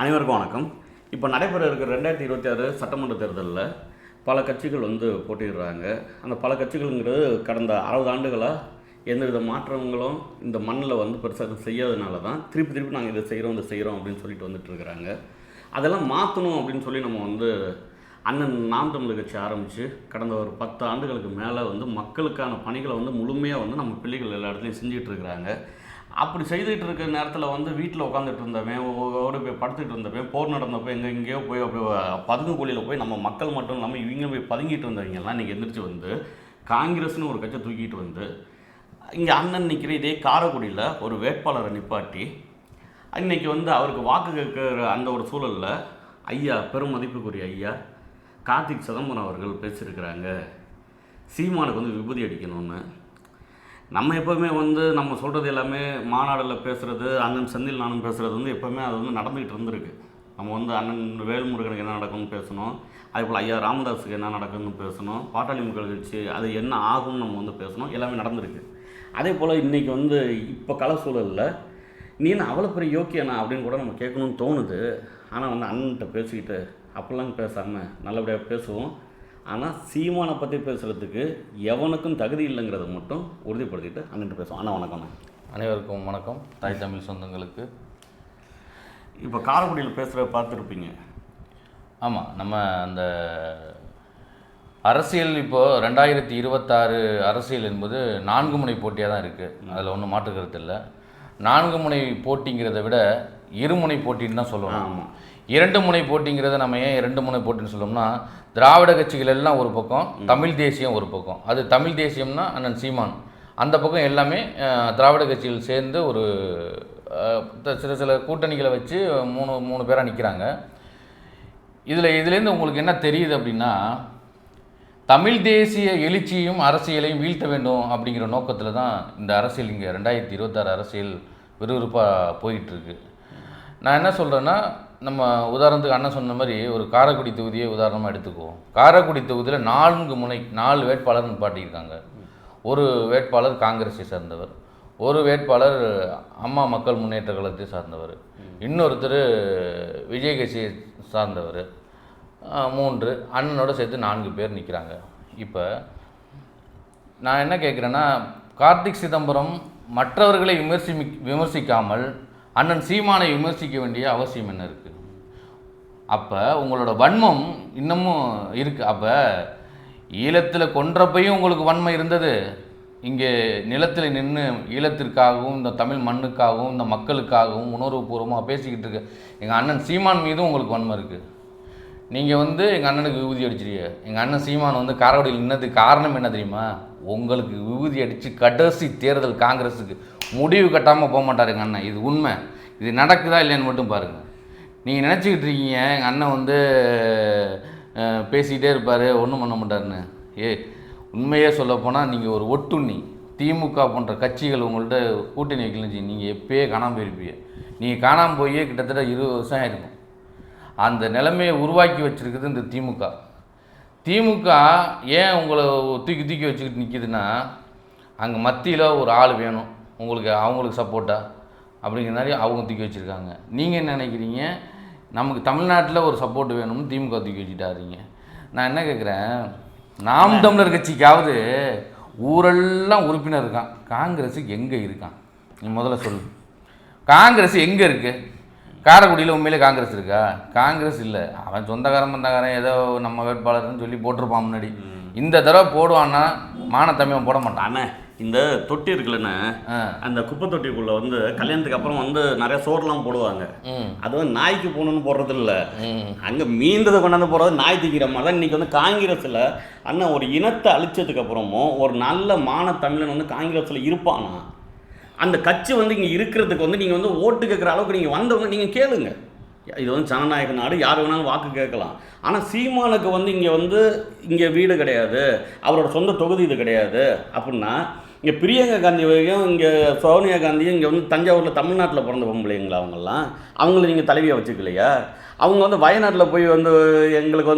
அனைவருக்கும் வணக்கம். இப்போ நடைபெற இருக்கிற 2026 சட்டமன்ற தேர்தலில் பல கட்சிகள் போட்டிடுறாங்க. அந்த பல கட்சிகள்ங்கிறது கடந்த 60 ஆண்டுகளாக எந்தவித மாற்றங்களும் இந்த மண்ணில் பெருசாக செய்யாதனால தான் திருப்பி நாங்கள் இதை செய்கிறோம் அப்படின்னு சொல்லிட்டு வந்துட்டுருக்குறாங்க. அதெல்லாம் மாற்றணும் அப்படின்னு சொல்லி நம்ம அண்ணன் நாம் தமிழர் கட்சி ஆரம்பித்து கடந்த ஒரு 10 ஆண்டுகளுக்கு மேலே மக்களுக்கான பணிகளை முழுமையாக நம்ம பிள்ளைகள் எல்லா இடத்துலையும் செஞ்சுட்டு இருக்கிறாங்க. அப்படி செய்துகிட்டு இருக்கிற நேரத்தில் வீட்டில் உட்காந்துட்டு இருந்தவன், ஓடி போய் படுத்துக்கிட்டு இருந்தவன், போர் நடந்தப்போ எங்கேயோ போய் அப்படி பதுங்கு குழியில் போய் நம்ம மக்கள் மட்டும் இல்லாமல் இவங்க போய் பதுங்கிட்டு இருந்தவங்கெல்லாம் இன்றைக்கி எந்திரிச்சு காங்கிரஸ்னு ஒரு கட்சியை தூக்கிட்டு இங்கே அண்ணன் நிற்கிற இதே காரைக்குடியில் ஒரு வேட்பாளரை நிப்பாட்டி இன்றைக்கி அவருக்கு வாக்கு கேட்குற அந்த ஒரு சூழலில் ஐயா, பெரும் மதிப்புக்குரிய ஐயா கார்த்திக் சிதம்பரம் அவர்கள் பேசியிருக்கிறாங்க. சீமானுக்கு விபூதி அடிக்கணும்னு. நம்ம எப்போவுமே நம்ம சொல்கிறது எல்லாமே மாநாடில் பேசுகிறது, அண்ணன் செந்தில் நானும் பேசுகிறது எப்போவுமே அது நடந்துக்கிட்டு இருந்திருக்கு. நம்ம அண்ணன் வேல்முருகனுக்கு என்ன நடக்கும்னு பேசணும், அதே போல் ஐயா ராமதாஸுக்கு என்ன நடக்குதுன்னு பேசணும், பாட்டாளி மக்கள் கட்சி அது என்ன ஆகும்னு நம்ம பேசணும், எல்லாமே நடந்திருக்கு. அதே போல் இன்றைக்கி இப்போ கள சூழலில் நீ அவ்வளோ பெரிய யோக்கியண்ணா அப்படின்னு கூட நம்ம கேட்கணும்னு தோணுது. ஆனால் அண்ணன்கிட்ட பேசிக்கிட்டு அப்படிலாம் பேசாமல் நல்லபடியாக பேசுவோம். ஆனால் சீமானை பற்றி பேசுகிறதுக்கு எவனுக்கும் தகுதி இல்லைங்கிறத மட்டும் உறுதிப்படுத்திட்டு அண்ணன்ட்டு பேசுவோம். அண்ணா வணக்கம்ண்ணா. அனைவருக்கும் வணக்கம். தாய் தமிழ் சொந்தங்களுக்கு. இப்போ காரைக்குடியில் பேசுகிற பார்த்துருப்பீங்க. ஆமாம், நம்ம அந்த அரசியல் இப்போது 2026 அரசியல் என்பது 4 முனை போட்டியாக தான் இருக்குது. அதில் ஒன்றும் மாற்று கருத்து இல்லை. 4 முனை போட்டிங்கிறத விட இருமுனை போட்டின்னு தான் சொல்லணும். ஆமாம், 2 முனை போட்டிங்கிறத நம்ம ஏன் 2 முனை போட்டின்னு சொல்லணும்னா, திராவிட கட்சிகள் எல்லாம் ஒரு பக்கம், தமிழ் தேசியம் ஒரு பக்கம். அது தமிழ் தேசியம்னா அண்ணன் சீமான், அந்த பக்கம் எல்லாமே திராவிட கட்சிகள் சேர்ந்து ஒரு சில கூட்டணிகளை வச்சு மூணு பேராக நிற்கிறாங்க. இதுலேருந்து உங்களுக்கு என்ன தெரியுது அப்படின்னா, தமிழ் தேசிய எழுச்சியும் அரசியலையும் வீழ்த்த வேண்டும் அப்படிங்கிற நோக்கத்தில் தான் இந்த அரசியல் இங்கே 2026 அரசியல் விறுவிறுப்பாக போயிட்டுருக்கு. நான் என்ன சொல்கிறேன்னா, நம்ம உதாரணத்துக்கு அண்ணன் சொன்ன மாதிரி ஒரு காரைக்குடி தொகுதியை உதாரணமாக எடுத்துக்குவோம். காரைக்குடி தொகுதியில் 4 வேட்பாளர் நிப்பாட்டியிருக்காங்க. ஒரு வேட்பாளர் காங்கிரஸை சார்ந்தவர், ஒரு வேட்பாளர் அம்மா மக்கள் முன்னேற்ற கழகத்தை சார்ந்தவர், இன்னொருத்தர் விஜய் கட்சியை சார்ந்தவர், 3 அண்ணனோட சேர்த்து 4 பேர் நிற்கிறாங்க. இப்போ நான் என்ன கேட்குறேன்னா, கார்த்திக் சிதம்பரம் மற்றவர்களை விமர்சிக்காமல் அண்ணன் சீமானை விமர்சிக்க வேண்டிய அவசியம் என்ன இருக்குது? அப்போ உங்களோட வன்மம் இன்னமும் இருக்குது. அப்போ ஈழத்தில் கொன்றப்பையும் உங்களுக்கு வன்மை இருந்தது, இங்கே நிலத்தில் நின்று ஈழத்திற்காகவும் இந்த தமிழ் மண்ணுக்காகவும் இந்த மக்களுக்காகவும் உணர்வுபூர்வமாக பேசிக்கிட்டு இருக்க எங்கள் அண்ணன் சீமான் மீதும் உங்களுக்கு வன்மை இருக்குது. நீங்கள் எங்கள் அண்ணனுக்கு விபூதி அடிச்சிருக்க. எங்கள் அண்ணன் சீமான் காரைக்குடியில் நின்னதுக்கு காரணம் என்ன தெரியுமா? உங்களுக்கு விபூதி அடித்து கடைசி தேர்தல் காங்கிரஸுக்கு முடிவு கட்டாமல் போக மாட்டார் எங்கள் அண்ணன். இது உண்மை. இது நடக்குதா இல்லைன்னு மட்டும் பாருங்கள். நீங்கள் நினச்சிக்கிட்டு இருக்கீங்க எங்கள் அண்ணன் பேசிக்கிட்டே இருப்பார், ஒன்றும் பண்ண மாட்டார்னு. உண்மையே சொல்லப்போனால் நீங்கள் ஒரு ஒட்டுண்ணி. திமுக போன்ற கட்சிகள் உங்கள்கிட்ட கூட்டணி வைக்கலன்னு நீங்கள் எப்பயே காணாமல் போயிருப்பீங்க. நீங்கள் காணாமல் போய் கிட்டத்தட்ட 20 வருஷம் ஆயிருக்கும். அந்த நிலைமையை உருவாக்கி வச்சுருக்குது இந்த திமுக. ஏன் உங்களை தூக்கி வச்சுக்கிட்டு நிற்கிதுன்னா, அங்கே மத்தியில் ஒரு ஆள் வேணும் அவங்களுக்கு சப்போர்ட்டாக அப்படிங்கிற மாதிரி அவங்க தூக்கி வச்சுருக்காங்க. நீங்கள் என்ன நினைக்கிறீங்க? நமக்கு தமிழ்நாட்டில் ஒரு சப்போர்ட் வேணும்னு திமுக தூக்கி வச்சுட்டாருங்க. நான் என்ன கேட்குறேன், நாம் தமிழர் கட்சிக்காவது ஊரெல்லாம் உறுப்பினர் இருக்கான், காங்கிரஸுக்கு எங்கே இருக்கான்? நீ முதல்ல சொல்லு. காங்கிரஸ் எங்கே இருக்குது? காரைக்குடியில் உண்மையிலே காங்கிரஸ் இருக்கா? காங்கிரஸ் இல்லை. அவன் சொந்தக்காரன் ஏதோ நம்ம வேட்பாளர்னு சொல்லி போட்டிருப்பான் முன்னாடி. இந்த தடவை போடுவான்னா மானத்தமிழன் போட மாட்டான். இந்த தொட்டி இருக்குல்லண்ணே, அந்த குப்பை தொட்டிக்குள்ளே கல்யாணத்துக்கு அப்புறம் நிறைய சோறுலாம் போடுவாங்க. அது நாய்க்கு போகணுன்னு போடுறது இல்லை, அங்கே மீந்ததை கொண்டாந்து போடுறது நாய் திக்கிற மாதிரி தான். இன்றைக்கி காங்கிரஸில் அண்ணன் ஒரு இனத்தை அழிச்சதுக்கு அப்புறமும் ஒரு நல்ல மான தமிழன் காங்கிரஸில் இருப்பானா? அந்த கட்சி இங்கே இருக்கிறதுக்கு நீங்கள் ஓட்டு கேட்குற அளவுக்கு நீங்கள் வந்தவங்க நீங்கள் கேளுங்க. இது ஜனநாயக நாடு, யார் வேணாலும் வாக்கு கேட்கலாம். ஆனால் சீமானுக்கு இங்கே வீடு கிடையாது, அவரோட சொந்த தொகுதி இது கிடையாது அப்படின்னா, இங்கே பிரியங்கா காந்தி வரைக்கும், இங்கே சோனியா காந்தியும் இங்கே தஞ்சாவூரில் தமிழ்நாட்டில் பிறந்த பொம்பளைங்களா அவங்கெல்லாம்? அவங்கள நீங்கள் தலைவியை வச்சுக்கலையா? அவங்க வயநாட்டில் போய் எங்களுக்கு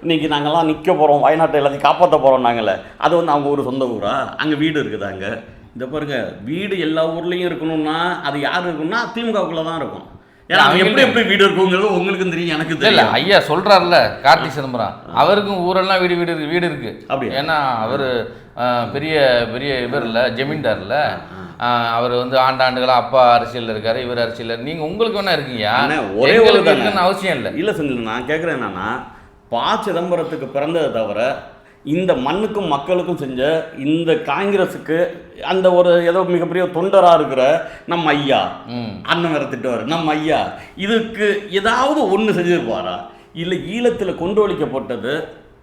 இன்றைக்கி நாங்கள்லாம் நிற்க போகிறோம், வயநாட்டை எல்லாத்தையும் காப்பாற்ற போகிறோம் நாங்களே, அது அவங்க ஊர் சொந்த ஊரா? அங்கே வீடு இருக்குதா? அங்கே இந்த பாருங்க, வீடு எல்லா ஊர்லேயும் இருக்கணும்னா அது யார் இருக்குன்னா திமுகவுக்குள்ளே தான் இருக்கும். ஏன்னா எப்படி வீடு இருக்குங்கிறது உங்களுக்கும் தெரியும், எனக்கு தெரியல. ஐயா சொல்றாருல கார்த்தி சிதம்பரம், அவருக்கும் ஊரெல்லாம் வீடு இருக்கு. அப்படி ஏன்னா அவர் பெரிய பெரிய இவர் இல்லை, ஜமீன்தார் இல்லை. அவர் வந்து ஆண்டாண்டுகளா அப்பா அரசியல் இருக்காரு, இவர் அரசியல். நீங்க உங்களுக்கு வேணா இருக்கீங்க, ஒரே ஒரு அவசியம் இல்லை. இல்லை செந்தில், நான் கேட்குறேன் என்னன்னா, ப. சிதம்பரத்துக்கு பிறந்ததை தவிர இந்த மண்ணுக்கும் மக்களுக்கும் செஞ்ச இந்த காங்கிரஸுக்கு அந்த ஒரு ஏதோ மிகப்பெரிய தொண்டராக இருக்கிற நம்ம ஐயா, அண்ணன் வேற திட்டுவார், நம்ம ஐயா இதுக்கு ஏதாவது ஒன்று செஞ்சிருப்பாரா? இல்லை ஈழத்தில் கொண்டு வலிக்கப்பட்டது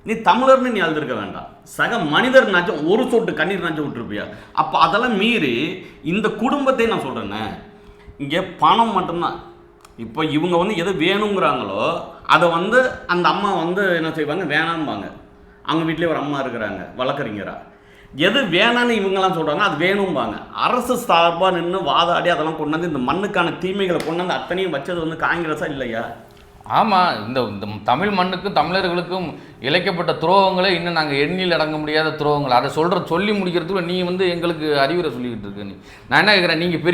நீ தமிழர்னு நீ அழுதுருக்க வேண்டாம், சக மனிதர்னாச்சும் ஒரு சொட்டு கண்ணீர் நாச்சும் விட்டுருப்பியா? அப்போ அதெல்லாம் மீறி இந்த குடும்பத்தை நான் சொல்கிறேன்னே, இங்கே பணம் மட்டும்தான். இப்போ இவங்க வந்து எது வேணுங்கிறாங்களோ அதை வந்து அந்த அம்மா வந்து என்ன செய்வாங்க, வேணாம்பாங்க. அவங்க வீட்டிலே ஒரு அம்மா இருக்கிறாங்க வழக்கறிஞரா, எது வேணான்னு இவங்கெல்லாம் சொல்கிறாங்க அது வேணும்பாங்க. அரசு சார்பாக நின்று வாதாடி அதெல்லாம் கொண்டு வந்து இந்த மண்ணுக்கான தீமைகளை கொண்டு வந்து அத்தனையும் வச்சது வந்து காங்கிரஸா இல்லையா? ஆமாம், இந்த தமிழ் மண்ணுக்கும் தமிழர்களுக்கும் இழைக்கப்பட்ட துரோகங்களே இன்னும் நாங்கள் எண்ணில் அடங்க முடியாத துரோகங்கள். அதை சொல்லி முடிக்கிறதுக்குள்ள நீ வந்து எங்களுக்கு அறிவுரை சொல்லிக்கிட்டு இருக்கு. நான் என்ன கேட்குறேன், நீங்கள்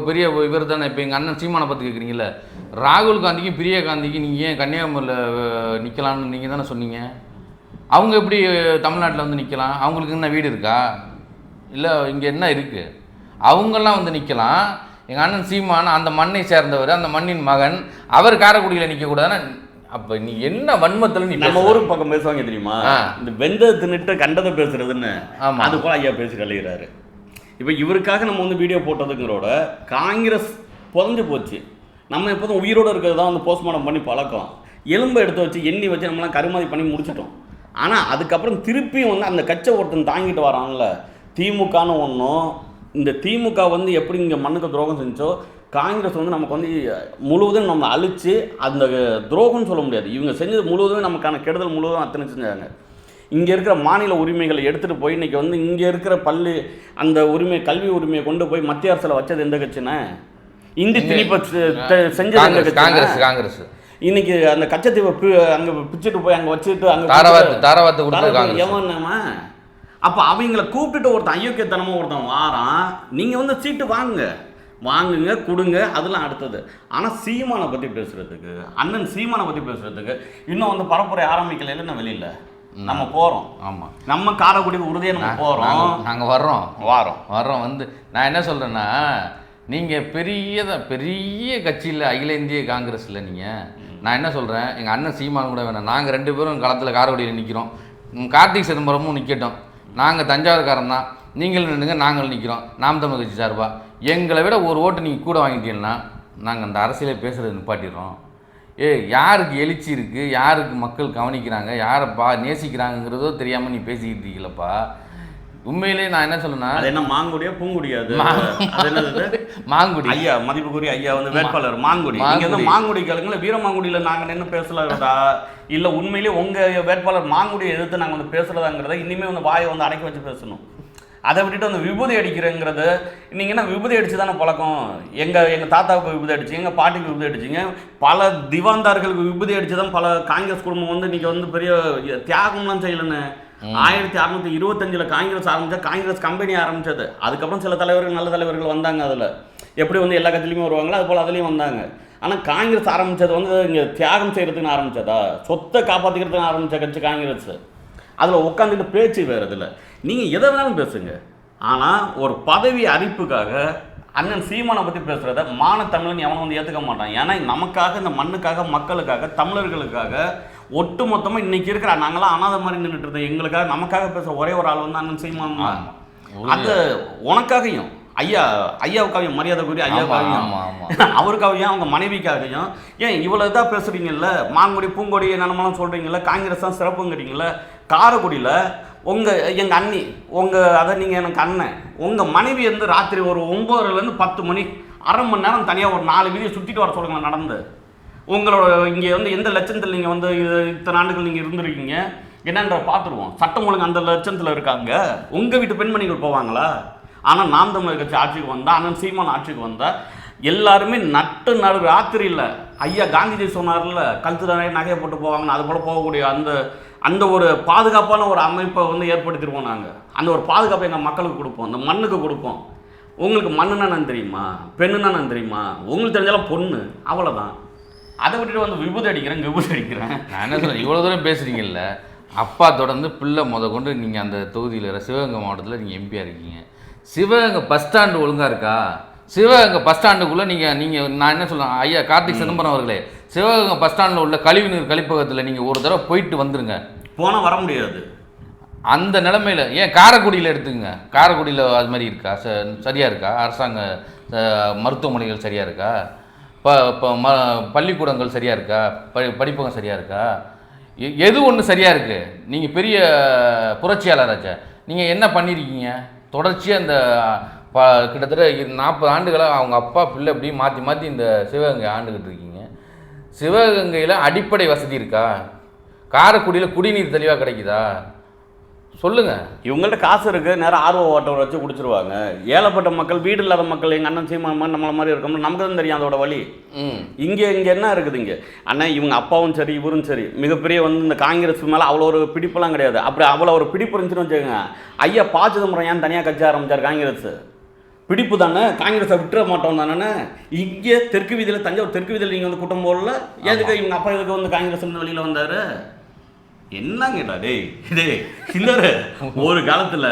பெரிய இவர் தானே. இப்போ எங்கள் அண்ணன் சீமானை பற்றி கேட்குறீங்களே, ராகுல் காந்திக்கும் பிரியா காந்திக்கும் நீங்கள் ஏன் கன்னியாகுமரியில் நிற்கலான்னு நீங்கள் தானே சொன்னீங்க. அவங்க எப்படி தமிழ்நாட்டில் வந்து நிற்கலாம்? அவங்களுக்கு என்ன வீடு இருக்கா? இல்லை இங்கே என்ன இருக்குது? அவங்கெல்லாம் வந்து நிற்கலாம். எங்கள் அண்ணன் சீமான் அந்த மண்ணை சேர்ந்தவர், அந்த மண்ணின் மகன், அவர் காரைக்குடியில் நிற்கக்கூடாதுன்னா அப்போ நீ என்ன வன்மத்தில் நீ நம்ம ஊருக்கு பக்கம் பேசுவாங்க தெரியுமா, இந்த வெந்ததை தின்னுட்டு கண்டதை பேசுறதுன்னு. ஆமாம், அது போல ஐயா பேசி கழிகிறாரு. இப்போ இவருக்காக நம்ம வந்து வீடியோ போட்டதுங்கிறோட காங்கிரஸ் புதஞ்சு போச்சு. நம்ம எப்போதும் உயிரோடு இருக்கிறது தான் வந்து போஸ்ட்மார்ட்டம் பண்ணி பழக்கம். எலும்பை எடுத்து வச்சு எண்ணி வச்சு நம்மளாம் கருமாதி பண்ணி முடிச்சிட்டோம். ஆனால் அதுக்கப்புறம் திருப்பியும் வந்து அந்த கட்சை ஒருத்தன் தாங்கிட்டு வரான்ல, திமுகன்னு ஒன்றும். இந்த திமுக வந்து எப்படி இங்கே மண்ணுக்கு துரோகம் செஞ்சோ, காங்கிரஸ் வந்து நமக்கு வந்து முழுவதும் நம்ம அழித்து அந்த துரோகம்னு சொல்ல முடியாது, இவங்க செஞ்சது முழுவதும் நமக்கான கெடுதல் முழுவதும் அத்தனை செஞ்சாங்க. இங்கே இருக்கிற மாநில உரிமைகளை எடுத்துகிட்டு போய் இன்றைக்கி வந்து இங்கே இருக்கிற பள்ளி அந்த உரிமை கல்வி உரிமையை கொண்டு போய் மத்திய அரசில் வச்சது எந்த கட்சினா? இந்தி திணிப்பை செஞ்சது எந்த கட்சி? காங்கிரஸ். இன்னைக்கு அந்த கச்சத்தீவை அங்கே பிச்சுட்டு போய் அங்கே வச்சுட்டு அங்கே எவனமா? அப்போ அவங்கள கூப்பிட்டுட்டு ஒருத்தன் ஐயோக்கியத்தனமாக ஒருத்தன் வாரான், நீங்கள் வந்து சீட்டு வாங்குங்க கொடுங்க, அதெல்லாம் அடுத்தது. ஆனால் சீமானை பற்றி பேசுகிறதுக்கு, அண்ணன் சீமானை பற்றி பேசுகிறதுக்கு இன்னும் வந்து பரப்புரை ஆரம்பிக்கல. நான் வெளியில் நம்ம போகிறோம். ஆமாம், நம்ம காரைக்குடி உறுதியாக நம்ம போகிறோம். நாங்கள் வர்றோம் வந்து நான் என்ன சொல்கிறேன்னா, நீங்கள் பெரிய கட்சியில் அகில இந்திய காங்கிரஸில் நீங்கள், நான் என்ன சொல்கிறேன், எங்கள் அண்ணன் சீமான் கூட வேணாம், நாங்கள் 2 பேரும் களத்தில் காரைக்குடியில் நிற்கிறோம். கார்த்திக் சிதம்பரமும் நிற்கட்டும், நாங்கள் தஞ்சாவூர்காரன் தான், நீங்கள் நின்றுங்க, நாங்கள் நிற்கிறோம் நாம் தமிழ் கட்சி சார்பாக. எங்களை விட ஒரு ஓட்டு நீங்கள் கூட வாங்கிட்டீங்கன்னா நாங்கள் அந்த அரசியலே பேசுகிறது நிப்பாட்டிடுறோம். யாருக்கு எழுச்சி இருக்குது, யாருக்கு மக்கள் கவனிக்கிறாங்க, யாரை நேசிக்கிறாங்கிறதோ தெரியாமல் நீ பேசிக்கிட்டு இருக்கீங்களப்பா. உண்மையிலே நான் என்ன சொல்லுன்னா, அது என்ன மாங்குடியா பூங்குடியாது? மாங்குடி ஐயா, மதிப்புக்குரிய ஐயா வந்து வேட்பாளர் மாங்குடி. நீங்க வந்து மாங்குடி கேளுங்கள, வீரமாங்குடியில் நாங்கள் என்ன பேசலதா இல்லை உண்மையிலேயே உங்கள் வேட்பாளர் மாங்குடியை எதிர்த்து நாங்கள் வந்து பேசுகிறதாங்கிறத இனிமேல் வந்து வாயை வந்து அடக்கி வச்சு பேசணும். அதை விட்டுட்டு வந்து விபூதி அடிக்கிறேங்கிறது, நீங்கள் என்ன விபூதி அடித்து தானே பழக்கம். எங்கள் தாத்தாவுக்கு விபூதி அடிச்சு, எங்கள் பாட்டிக்கு விபூதி அடிச்சிங்க, பல திவான்தார்களுக்கு விபூதி அடித்து தான் பல காங்கிரஸ் குடும்பம் வந்து இன்றைக்கி வந்து பெரிய தியாகம்லாம் செய்யலன்னு. 1625 காங்கிரஸ் ஆரம்பித்தா, காங்கிரஸ் கம்பெனி ஆரம்பித்தது. அதுக்கப்புறம் சில தலைவர்கள் நல்ல தலைவர்கள் வந்தாங்க. அதில் எப்படி வந்து எல்லா கட்சியிலையுமே வருவாங்களோ அது போல் அதுலேயும் வந்தாங்க. ஆனால் காங்கிரஸ் ஆரம்பித்தது வந்து இங்கே தியாகம் செய்கிறதுக்குன்னு ஆரம்பித்ததா, சொத்தை காப்பாற்றிக்கிறதுக்கு ஆரம்பித்த கட்சி காங்கிரஸ். அதில் உட்காந்துட்டு பேச்சு வேறு. இதில் நீங்கள் எதை வேணாலும் பேசுங்க, ஆனால் ஒரு பதவி அறிப்புக்காக அண்ணன் சீமானை பற்றி பேசுகிறத தமிழன் எவனும் வந்து ஏற்றுக்க மாட்டான். ஏன்னா நமக்காக, இந்த மண்ணுக்காக, மக்களுக்காக, தமிழர்களுக்காக ஒட்டு மொத்தமாக இன்றைக்கி இருக்கிற நாங்களாம் அனாதை மாதிரி நின்றுட்டு இருந்தோம். எங்களுக்காக நமக்காக பேசுகிற ஒரே ஒரு ஆள் வந்து அண்ணன் சீமான் தான். அது உனக்காகையும் ஐயாவுக்காகவும் மரியாதைக்குரிய ஐயாவுக்காகவும், அவருக்காகவும், அவங்க மனைவிக்காகவும், ஏன் இவ்வளோ இதாக பேசுகிறீங்கல்ல, மாங்குடி பூங்கொடி என்னென்னலாம் சொல்கிறீங்கள, காங்கிரஸ் தான் சிறப்புங்கிறீங்கள. காரைக்குடியில் எங்கள் அண்ணி அதை நீங்கள் எனக்கு அண்ணன், உங்கள் மனைவி வந்து ராத்திரி ஒரு 9லேருந்து 10 மணி அரை மணி நேரம் தனியாக ஒரு 4 வீதியை சுற்றிட்டு வர சொல்லுங்கள் நடந்து. உங்களோட இங்கே வந்து எந்த லட்சத்தில் நீங்கள் வந்து இத்தனை ஆண்டுகள் நீங்கள் இருந்திருக்கீங்க என்னன்ற பார்த்துருவோம். சட்டம் ஒழுங்கு அந்த லட்சத்தில் இருக்காங்க. உங்கள் வீட்டு பெண்மணிகள் போவாங்களா? ஆனால் நாம் தமிழர் கட்சி ஆட்சிக்கு வந்தால், அண்ணன் சீமான் ஆட்சிக்கு வந்தால் எல்லாருமே நடு ராத்திரி இல்லை, ஐயா காந்திஜி சொன்னார்ல, கழுத்து நகையை போட்டு போவாங்கன்னு, அது போல் போகக்கூடிய அந்த ஒரு பாதுகாப்பான ஒரு அமைப்பை வந்து ஏற்படுத்திடுவோம். நாங்கள் அந்த ஒரு பாதுகாப்பை எங்கள் மக்களுக்கு கொடுப்போம், அந்த மண்ணுக்கு கொடுப்போம். உங்களுக்கு மண்ணுன்னா நான் தெரியுமா, பெண்ணுன்னா நான் தெரியுமா, உங்களுக்கு தெரிஞ்சாலும் பொண்ணு, அவ்வளோதான். அதை விட்டுட்டு வந்து விபூதி அடிக்கிறேன் நான் என்ன சொல்கிறேன், இவ்வளோ தூரம் பேசுகிறீங்கல்ல, அப்பா தொடர்ந்து பிள்ளை கொண்டு நீங்கள் அந்த தொகுதியில் சிவகங்கை மாவட்டத்தில் நீங்கள் எம்பியாக இருக்கீங்க. சிவகங்கை பஸ் ஸ்டாண்டு ஒழுங்காக இருக்கா? சிவகங்கை பஸ் ஸ்டாண்டுக்குள்ளே நீங்கள் நான் என்ன சொல்கிறேன், ஐயா கார்த்திக் சிதம்பரம் அவர்களே, சிவகங்கை பஸ் ஸ்டாண்டில் உள்ள கழிவுநீர் கழிப்பகத்தில் நீங்கள் ஒரு தடவை போயிட்டு வந்துருங்க. போனால் வர முடியாது அந்த நிலைமையில். ஏன் காரைக்குடியில் எடுத்துங்க, காரைக்குடியில் அது மாதிரி இருக்கா? சரியாக இருக்கா? அரசாங்க மருத்துவமனைகள் சரியாக இருக்கா? பள்ளிக்கூடங்கள் சரியாக இருக்கா? படிப்பகம் சரியாக இருக்கா? எது ஒன்று சரியாக இருக்குது? நீங்கள் பெரிய புரட்சியாளராச்சா, நீங்கள் என்ன பண்ணியிருக்கீங்க? தொடர்ச்சியாக இந்த கிட்டத்தட்ட 40 ஆண்டுகளாக அவங்க அப்பா பிள்ளை இப்படி மாற்றி மாற்றி இந்த சிவகங்கை ஆண்டுகிட்டு இருக்கீங்க. சிவகங்கையில் அடிப்படை வசதி இருக்கா? காரைக்குடியில் குடிநீர் தெளிவாக கிடைக்குதா? சொல்லுங்கள். இவங்கள்ட்ட காசு இருக்குது, நேரம் ஆர்வ வாட்டர் வச்சு குடிச்சிருவாங்க. ஏழைப்பட்ட மக்கள், வீடு இல்லாத மக்கள், எங்கள் அண்ணன் சீமா மாதிரி நம்மளை மாதிரி இருக்கோம்னா நமக்கு தான் தெரியும் அதோட வழி. இங்கே என்ன இருக்குது இங்கே? அண்ணன் இவங்க அப்பாவும் சரி இவரும் சரி மிகப்பெரிய வந்து இந்த காங்கிரஸ் மேலே அவ்வளோ ஒரு பிடிப்பெல்லாம் கிடையாது. அப்படி அவ்வளோ ஒரு பிடிப்பு இருந்துச்சுன்னு வச்சுக்கோங்க, ஐயா ப. சிதம்பரம் ஏன் தனியாக கட்சி ஆரம்பித்தார்? காங்கிரஸ் பிடிப்பு தானே, காங்கிரஸை விட்டுற மாட்டோம் தானே. இங்கே தெற்கு வீதியில், தஞ்சாவூர் தெற்கு வீதியில் நீங்கள் வந்து கூட்டம் போடல, எதுக்கு இவங்க அப்பா எதுக்கு வந்து காங்கிரஸ் வெளியில் வந்தார்? என்ன கேட்டா டேய் இன்னொரு ஒரு காலத்தில்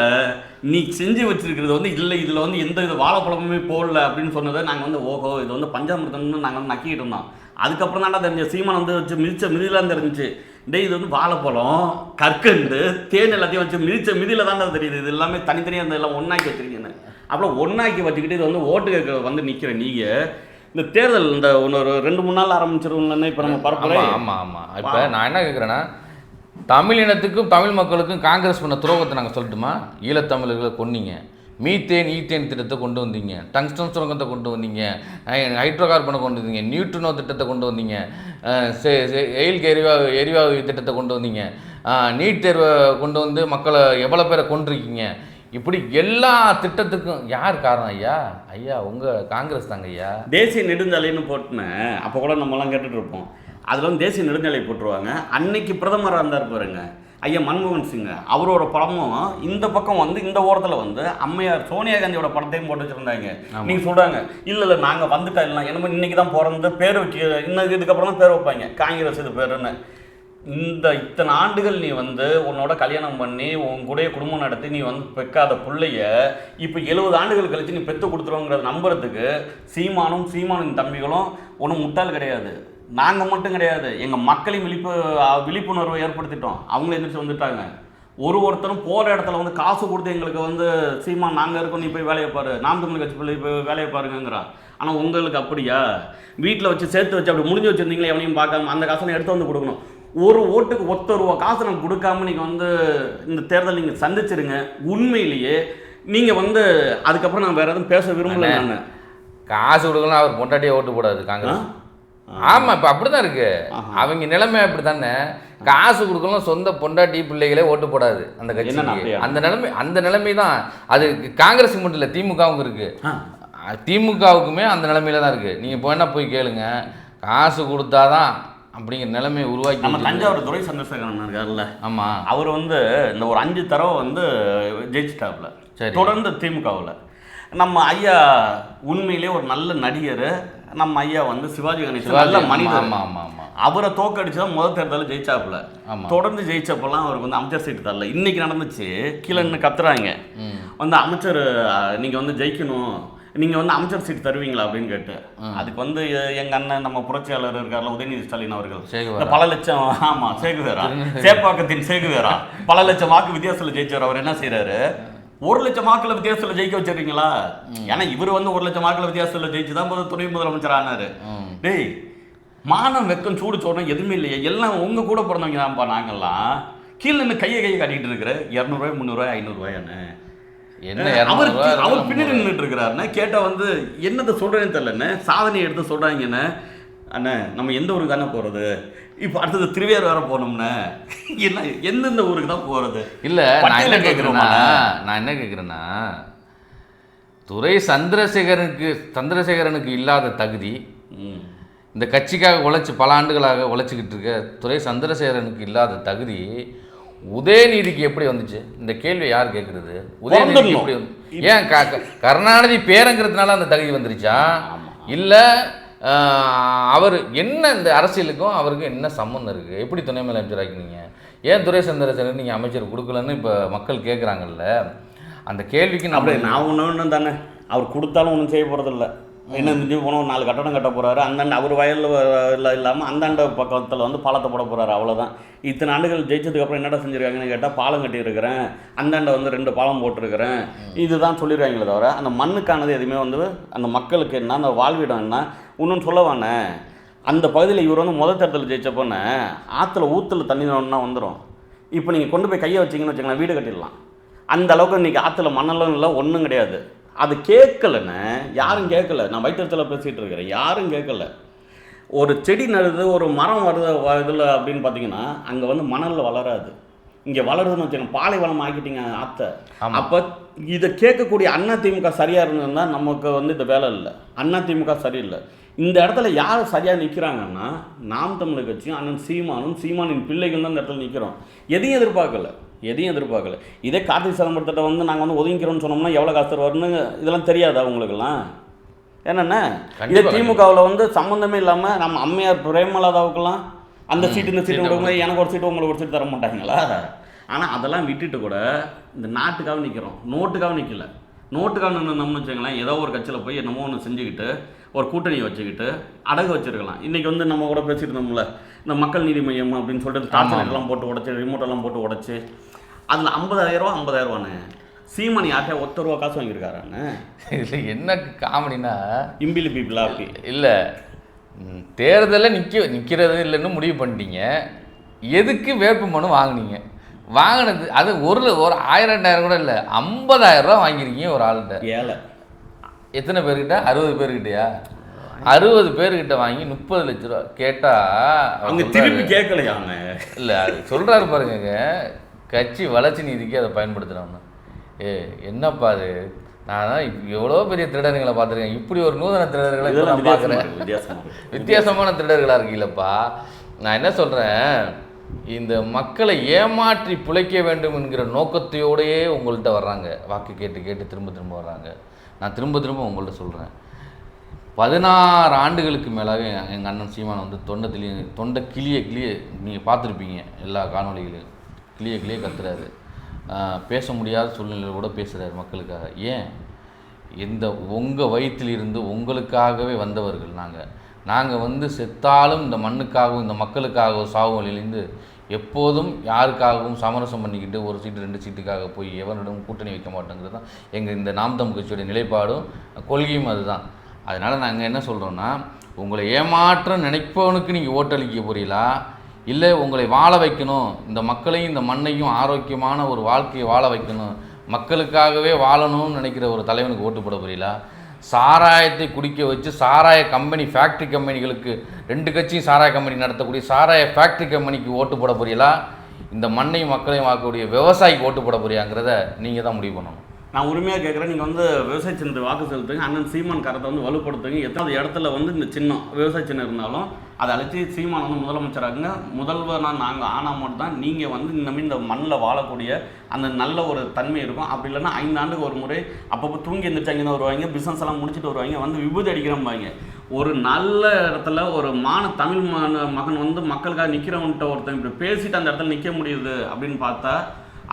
நீ செஞ்சு வச்சிருக்கிறது வந்து இல்லை, இதில் வந்து எந்த வித வாழைப்பழமுமே போடல அப்படின்னு சொன்னதை நாங்கள் வந்து ஓஹோ இது வந்து பஞ்சாமிர்தம்னு நாங்கள் வந்து நக்கிட்டு இருந்தோம். அதுக்கப்புறம் தான்டா தெரிஞ்ச சீமான் வந்து வச்சு மிதிலாம் தெரிஞ்சிச்சு. டேய் இது வந்து வாழைப்பழம், கற்கண்டு, தேன் எல்லாத்தையும் வச்சு மிதியில் தாண்டா தெரியுது. இது எல்லாமே தனித்தனியாக இருந்த எல்லாம் ஒன்றாக்கி வச்சிருக்கீங்கன்னு. அப்புறம் ஒன்றாக்கி வச்சுக்கிட்டு இது வந்து ஓட்டு கேட்க வந்து நிற்கிற நீங்கள் இந்த தேர்தல் இந்த ஒரு 2-3 நாள் ஆரம்பிச்சிருவோம்லன்னு இப்போ நம்ம பரப்புறோம். ஆமாம். இப்போ நான் என்ன கேட்குறேன்னா, தமிழ் இனத்துக்கும் தமிழ் மக்களுக்கும் காங்கிரஸ் பண்ண துரோகத்தை நாங்கள் சொல்லட்டுமா? ஈழத்தமிழர்களை கொன்னீங்க, ஈத்தேன் திட்டத்தை கொண்டு வந்தீங்க, டங்ஸ்டன் சுரங்கத்தை கொண்டு வந்தீங்க, ஹைட்ரோ கார்பனை கொண்டு வந்தீங்க, நியூட்ரினோ திட்டத்தை கொண்டு வந்தீங்க, எயில்கு எரிவாயு திட்டத்தை கொண்டு வந்தீங்க, நீட் தேர்வை கொண்டு வந்து மக்களை எவ்வளோ பேரை கொண்டிருக்கீங்க. இப்படி எல்லா திட்டத்துக்கும் யார் காரணம் ஐயா? ஐயா உங்கள் காங்கிரஸ் தாங்க ஐயா. தேசிய நெடுஞ்சாலைன்னு போட்டுனேன் அப்போ கூட நம்மலாம் கேட்டுட்டு இருப்போம். அதில் வந்து தேசிய நெடுஞ்சாலை போட்டுருவாங்க. அன்னைக்கு பிரதமராக இருந்தார் பாருங்க ஐயா மன்மோகன் சிங், அவரோட படமும் இந்த பக்கம் வந்து இந்த ஓரத்தில் வந்து அம்மையார் சோனியா காந்தியோட படத்தையும் போட்டு வச்சுருந்தாங்க. நீங்கள் சொல்கிறாங்க இல்லை நாங்கள் வந்துட்டா இல்லை என்னமோ இன்றைக்கி தான் பிறந்து பேர் வைக்க, இன்னும் இதுக்கப்புறம் தான் பேர் வைப்பாங்க காங்கிரஸ் இது பேருன்னு. இத்தனை ஆண்டுகள் நீ வந்து உன்னோட கல்யாணம் பண்ணி உன் கூட குடும்பம் நடத்தி நீ வந்து பெக்காத பிள்ளைய இப்போ 70 ஆண்டுகள் கழித்து நீ பெற்று கொடுத்துருவோங்கிறத நம்புறதுக்கு சீமானின் தம்பிகளும் ஒன்றும் முட்டாள் கிடையாது. நாங்கள் மட்டும் கிடையாது, எங்கள் மக்களையும் விழிப்புணர்வை ஏற்படுத்திட்டோம். அவங்களே எந்திரிச்சு வந்துட்டாங்க. ஒருத்தரும் போகிற இடத்துல வந்து காசு கொடுத்து எங்களுக்கு வந்து சீமான் நாங்கள் இருக்கோம், நீ போய் வேலையை பாரு, நாம் தமிழ் கட்சி பிள்ளை போய் வேலையை பாருங்கிறான். ஆனால் உங்களுக்கு அப்படியா? வீட்டில் வச்சு சேர்த்து வச்சு அப்படி முடிஞ்சு வச்சுருந்தீங்களே எவனையும் பார்க்காம அந்த காசை எடுத்து வந்து கொடுக்கணும். ஒரு ஓட்டுக்கு 1 ரூபா காசு நம்ம கொடுக்காம நீங்கள் வந்து இந்த தேர்தல் நீங்கள் சந்திச்சிருங்க. உண்மையிலேயே நீங்கள் வந்து அதுக்கப்புறம் நான் வேறு எதுவும் பேச விரும்பல. நான் காசு கொடுக்கலாம், அவர் பொண்டாட்டியே ஓட்டு போடாது காங்கிரஸ். ஆமாம், இப்போ அப்படி தான் இருக்குது. அவங்க நிலைமை அப்படி தானே. காசு கொடுக்கலாம், சொந்த பொண்டாட்டி பிள்ளைகளே ஓட்டு போடாது அந்த கட்சி. அந்த நிலைமை தான் அது. காங்கிரஸுக்கு மட்டும் இல்லை, திமுகவும் இருக்குது. திமுகவுக்குமே அந்த நிலைமையில தான் இருக்குது. நீங்கள் இப்போ என்ன போய் கேளுங்க, காசு கொடுத்தாதான் அப்படிங்கிற நிலைமையை உருவாக்கி. நம்ம தஞ்சாவூர் துரை சந்திரசேகரன் இருக்கார்ல, ஆமாம், அவர் வந்து இந்த ஒரு 5 தடவை வந்து ஜெயிச்சிட்டாப்ல தொடர்ந்து திமுகவில். நம்ம ஐயா உண்மையிலே ஒரு நல்ல நடிகர். நம்ம ஐயா வந்து சிவாஜி கணேசன் நல்ல மனிதர். அவரை தோக்கடிச்சு தான் முதல் தேர்தலில் ஜெயிச்சாப்புல. தொடர்ந்து ஜெயிச்சப்பெல்லாம் அவருக்கு வந்து அமைச்சர் சீட்டு தரல. இன்னைக்கு நடந்துச்சு, கீழே நின்று கத்துறாங்க வந்து அமைச்சர் நீங்கள் வந்து ஜெயிக்கணும், நீங்கள் வந்து அமைச்சர் சீட்டு தருவீங்களா அப்படின்னு கேட்டு. அதுக்கு வந்து எங்கள் அண்ணன் நம்ம புரட்சியாளர் இருக்கார்ல உதயநிதி ஸ்டாலின் அவர்கள் பல லட்சம், ஆமாம் சேகுவேரா, சேப்பாக்கத்தின் சேகுவேரா, பல லட்சம் வாக்கு வித்தியாசத்தில் ஜெயிச்சார். அவர் என்ன செய்கிறாரு, 1 லட்சம் வாக்குல வித்தியாசத்தில் ஜெயிக்க வச்சிருக்கீங்களா? ஏன்னா இவர் வந்து 1 லட்சம் வாக்குல வித்தியாசத்தில் ஜெயிச்சு தான் துணை முதலமைச்சர் ஆனாரு. டேய் மானம் வெக்கம் சூடு சோடணும் எதுவுமே இல்லையே, எல்லாம் உங்க கூட பிறந்தவங்க தான்ப்பா. நாங்கள்லாம் கீழே நின்று கையை காட்டிக்கிட்டு இருக்கிற 200 ரூபாய் 300 ரூபாய் 500 ரூபாயான்னு அவர் பின்னாடி நின்றுட்டு இருக்கிறாருன்னு கேட்டால் வந்து என்னத்தை சொல்கிறேன்னு தெரியலன்னு சாதனையை எடுத்து சொல்கிறாங்கன்னு. அண்ணே நம்ம எந்த ஊருக்கு தானே போகிறது, இப்போ அடுத்தது திருவேர் வேற போகணும்னு, என்ன எந்தெந்த ஊருக்கு தான் போகிறது? இல்லை நான் என்ன கேட்குறேன்னா துரை சந்திரசேகரனுக்கு இல்லாத தகுதி, இந்த கட்சிக்காக பல ஆண்டுகளாக உழைச்சிக்கிட்டு இருக்க துரை சந்திரசேகரனுக்கு இல்லாத தகுதி உதயநிதிக்கு எப்படி வந்துச்சு இந்த கேள்வி யார் கேட்கறது? உதயநிதிக்கு எப்படி ஏன் கருணாநிதி பேரங்கிறதுனால அந்த தகுதி வந்துருச்சா இல்லை அவர் என்ன இந்த அரசியலுக்கும் அவருக்கும் என்ன சம்மந்தம் இருக்குது? எப்படி துணை முதலமைச்சர் ஆக்கினீங்க? ஏன் துரை சந்திரசேகர் நீங்கள் அமைச்சர் கொடுக்கலன்னு இப்போ மக்கள் கேட்குறாங்கல்ல, அந்த கேள்விக்கு நான் ஒன்று தானே, அவர் கொடுத்தாலும் ஒன்றும் செய்ய போகிறதில்ல. என்ன மிஞ்சி போனால் 4 கட்டடம் கட்ட போகிறாரு. அந்தாண்ட அவர் வயலில் இல்லாமல் அந்தாண்ட பக்கத்தில் வந்து பாலத்தை போட போகிறாரு, அவ்வளோதான். இத்தனை ஆண்டுகள் ஜெயிச்சதுக்கப்புறம் என்னடா செஞ்சுருக்காங்கன்னு கேட்டால் பாலம் கட்டியிருக்கிறேன், அந்தாண்ட வந்து 2 பாலம் போட்டிருக்கிறேன், இதுதான் சொல்லிடுவாங்களே தவிர அந்த மண்ணுக்கானது எதுவுமே வந்து அந்த மக்களுக்கு என்ன, அந்த வாழ்விடம் என்ன இன்னொன்று சொல்லவானே. அந்த பகுதியில் இவர் வந்து முதல் தேர்தல் ஜெயிச்சப்போனே ஆற்றுல ஊற்றுல தண்ணி ஒன்றா வந்துடும். இப்போ நீங்கள் கொண்டு போய் கையை வச்சிங்கன்னு வச்சுக்கலாம், வீடு கட்டிடலாம். அந்த அளவுக்கு இன்றைக்கி ஆற்றுல மண்ணெல்லாம் இல்லை, ஒன்றும் கிடையாது. அது கேட்கலன்னு யாரும் கேட்கல. நான் வைத்தியத்தில் பேசிகிட்டு இருக்கிறேன், யாரும் கேட்கல. ஒரு செடி நடுது, ஒரு மரம் வருது இதில் அப்படின்னு பார்த்தீங்கன்னா அங்கே வந்து மணலில் வளராது. இங்கே வளருதுன்னு வச்சுக்கோங்க, பாலைவனம் ஆக்கிட்டீங்க ஆற்றை. அப்போ இதை கேட்கக்கூடிய அதிமுக சரியாக இருந்ததுன்னா நமக்கு வந்து இந்த வேலை இல்லை. அதிமுக சரியில்லை. இந்த இடத்துல யார் சரியாக நிற்கிறாங்கன்னா நாம் தமிழர் கட்சியும் அண்ணன் சீமானின் பிள்ளைகள் தான் இந்த இடத்துல நிற்கிறோம். எதையும் எதிர்பார்க்கல. இதே கார்த்திக் சிதம்பரத்திட்ட வந்து நாங்கள் வந்து ஒதுங்கிக்கிறோம்னு சொன்னோம்னா எவ்வளோ காசு தருவாருன்னு இதெல்லாம் தெரியாதா உங்களுக்கெல்லாம்? என்னென்ன இதே திமுகவில் வந்து சம்மந்தமே இல்லாமல் நம்ம அம்மையார் பிரேமலதாவுக்கெல்லாம் அந்த சீட்டு இந்த சீட்டு கொடுக்கும்போது எனக்கு ஒரு சீட்டு உங்களுக்கு ஒரு சீட்டு தர மாட்டாங்களா? ஆனால் அதெல்லாம் விட்டுட்டு கூட இந்த நாட்டுக்காக நிற்கிறோம், நோட்டுக்காக நிற்கல. நோட்டுக்காக நின்று வச்சுங்களேன், ஏதோ ஒரு கட்சியில் போய் என்னமோ ஒன்று செஞ்சுக்கிட்டு ஒரு கூட்டணியை வச்சுக்கிட்டு அடகு வச்சுருக்கலாம். இன்றைக்கி வந்து நம்ம கூட பேசிட்டு இருந்தோம்ல, இந்த மக்கள் நீதி மையம் அப்படின்னு சொல்லிட்டு டார்ச்சர் போட்டு உடச்சி, ரிமோட்டெல்லாம் போட்டு உடச்சி, அதில் 50,000 சீமான் யார்கிட்ட ₹1 காசு வாங்கியிருக்காரான்னு. இல்லை என்ன காமெடினா இம்பிலி பீப்புளா அப்படி இல்லை, தேர்தலில் நிற்கிறது இல்லைன்னு முடிவு பண்ணிட்டீங்க. எதுக்கு வேட்பு மனு வாங்கினீங்க? வாங்கினது அது ஒரு 1000-2000 கூட இல்லை, 50,000 வாங்கியிருக்கீங்க ஒரு ஆள்கிட்ட. ஏழை எத்தனை பேர்கிட்ட? 60 பேர்கிட்டயா? 60 பேர்கிட்ட வாங்கி 30 லட்ச ரூபா கேட்டால் அவங்க திருப்பி கேட்கலையாங்க. இல்லை அது சொல்கிறாரு பாருங்க, கட்சி வளர்ச்சி நிதிக்கு அதை பயன்படுத்துகிறாங்க. என்னப்பா அது, நான் தான் எவ்வளோ பெரிய திருடர்களை பார்த்துருக்கேன், இப்படி ஒரு நூதன திருடர்களை நான் பார்க்குறேன். வித்தியாசமான திருடர்களாக இருக்கீங்களப்பா. நான் என்ன சொல்கிறேன், இந்த மக்களை ஏமாற்றி பிழைக்க வேண்டும் என்கிற நோக்கத்தையோடையே உங்கள்கிட்ட வர்றாங்க, வாக்கு கேட்டு திரும்ப வர்றாங்க. நான் திரும்ப உங்கள்கிட்ட சொல்கிறேன், 16 ஆண்டுகளுக்கு மேலாக எங்கள் அண்ணன் சீமான் வந்து தொண்டை கிளிய நீங்கள் பார்த்துருப்பீங்க எல்லா காணொலிகளையும். கிளிய கத்துறாரு, பேச முடியாத சூழ்நிலையில் கூட பேசுகிறாரு மக்களுக்காக. ஏன்? உங்கள் வயிற்றிலிருந்து உங்களுக்காகவே வந்தவர்கள் நாங்கள் வந்து செத்தாலும் இந்த மண்ணுக்காகவும் இந்த மக்களுக்காகவும் சாவு வழியிலேருந்து எப்போதும் யாருக்காகவும் சமரசம் பண்ணிக்கிட்டு ஒரு சீட்டு 2 சீட்டுக்காக போய் எவனிடம் கூட்டணி வைக்க மாட்டோங்கிறது தான் எங்கள் இந்த நாம் தமிழ் கட்சியோடைய நிலைப்பாடும் கொள்கையும் அதுதான். அதனால் நாங்கள் என்ன சொல்கிறோன்னா, உங்களை ஏமாற்ற நினைப்பவனுக்கு நீங்கள் ஓட்டளிக்க போறீங்களா, இல்லை உங்களை வாழ வைக்கணும், இந்த மக்களையும் இந்த மண்ணையும் ஆரோக்கியமான ஒரு வாழ்க்கையை வாழ வைக்கணும், மக்களுக்காகவே வாழணும்னு நினைக்கிற ஒரு தலைவனுக்கு ஓட்டு போட போறீங்களா? சாராயத்தை குடிக்க வச்சு சாராய கம்பெனி ஃபேக்ட்ரி கம்பெனிகளுக்கு 2 கட்சியும் சாராய கம்பெனி நடத்தக்கூடிய சாராய ஃபேக்ட்ரி கம்பெனிக்கு ஓட்டு போட போறீங்களா, இந்த மண்ணையும் மக்களையும் வாக்கக்கூடிய விவசாயிக்கு ஓட்டு போட போறியாங்கிறத நீங்கள் தான் முடிவு பண்ணணும். நான் உரிமையாக கேட்குறேன், நீங்கள் வந்து விவசாய சின்னத்துக்கு வாக்கு செலுத்துங்க, அண்ணன் சீமான் கரத்தை வந்து வலுப்படுத்துங்க. எத்தனாவது இடத்துல வந்து இந்த சின்னம் விவசாய சின்னம் இருந்தாலும் அதை அழைச்சி சீமான் வந்து முதலமைச்சராகுங்க. முதல்வராக நாங்கள் ஆனால் மட்டும் தான் நீங்கள் வந்து இந்த மண்ணில் வாழக்கூடிய அந்த நல்ல ஒரு தன்மை இருக்கும். அப்படி இல்லைன்னா 5 ஆண்டுக்கு ஒரு முறை அப்பப்போ தூங்கி எழுந்திரிச்சாங்க தான் வருவாங்க, பிஸ்னஸ் எல்லாம் முடிச்சுட்டு வருவாங்க, வந்து விபூதி அடிக்கிறம்பாங்க. ஒரு நல்ல இடத்துல ஒரு தமிழ் மகன் வந்து மக்களுக்காக நிற்கிறவன்ட்ட ஒருத்தன் இப்படி பேசிட்டு அந்த இடத்துல நிற்க முடியுது அப்படின்னு பார்த்தா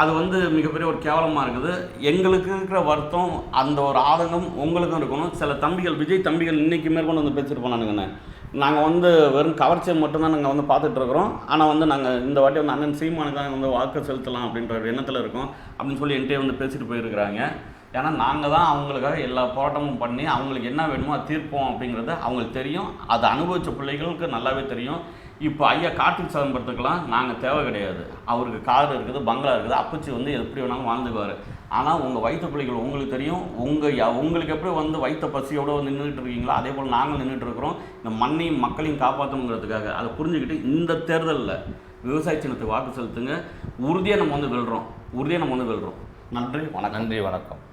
அது வந்து மிகப்பெரிய ஒரு கேவலமாக இருக்குது. எங்களுக்கு இருக்கிற வருத்தம், அந்த ஒரு ஆதங்கம் உங்களுக்கும் இருக்கணும். சில தம்பிகள், விஜய் தம்பிகள் இன்றைக்கி மேற்கொண்டு வந்து பேசிட்டு போனானுங்கண்ணே, நாங்கள் வந்து வெறும் கவர்ச்சியை மட்டும்தான் நாங்கள் வந்து பார்த்துட்ருக்குறோம், ஆனால் வந்து நாங்கள் இந்த வாட்டி வந்து அண்ணன் சீமானுக்கு தான் வந்து வாக்கு செலுத்தலாம் அப்படின்ற ஒரு எண்ணத்தில் இருக்கோம் அப்படின்னு சொல்லி என்கிட்டே வந்து பேசிட்டு போயிருக்கிறாங்க. ஏன்னா நாங்கள் தான் அவங்களுக்காக எல்லா போராட்டமும் பண்ணி அவங்களுக்கு என்ன வேணுமோ அது தீர்ப்போம் அப்படிங்கிறது அவங்களுக்கு தெரியும். அதை அனுபவித்த பிள்ளைகளுக்கு நல்லாவே தெரியும். இப்போ ஐயா கார்த்திக் சிதம்பரத்துக்கெல்லாம் நாங்கள் தேவை கிடையாது, அவருக்கு கார் இருக்குது, பங்களா இருக்குது, அப்பச்சி வந்து எப்படி வேணாலும் வாழ்ந்துக்குவார். ஆனால் உங்கள் வயிற்று பிள்ளைகள் உங்களுக்கு தெரியும், உங்களுக்கு எப்படி வந்து வயிற்று பசியோடு வந்து நின்றுட்டு இருக்கீங்களோ அதே போல் நாங்கள் நின்றுட்டு இருக்கிறோம் இந்த மண்ணையும் மக்களையும் காப்பாற்றணுங்கிறதுக்காக. அதை புரிஞ்சுக்கிட்டு இந்த தேர்தலில் விவசாய சின்னத்துக்கு வாக்கு செலுத்துங்க. உறுதியாக நம்ம வந்து வெல்றோம். நன்றி வணக்கம்.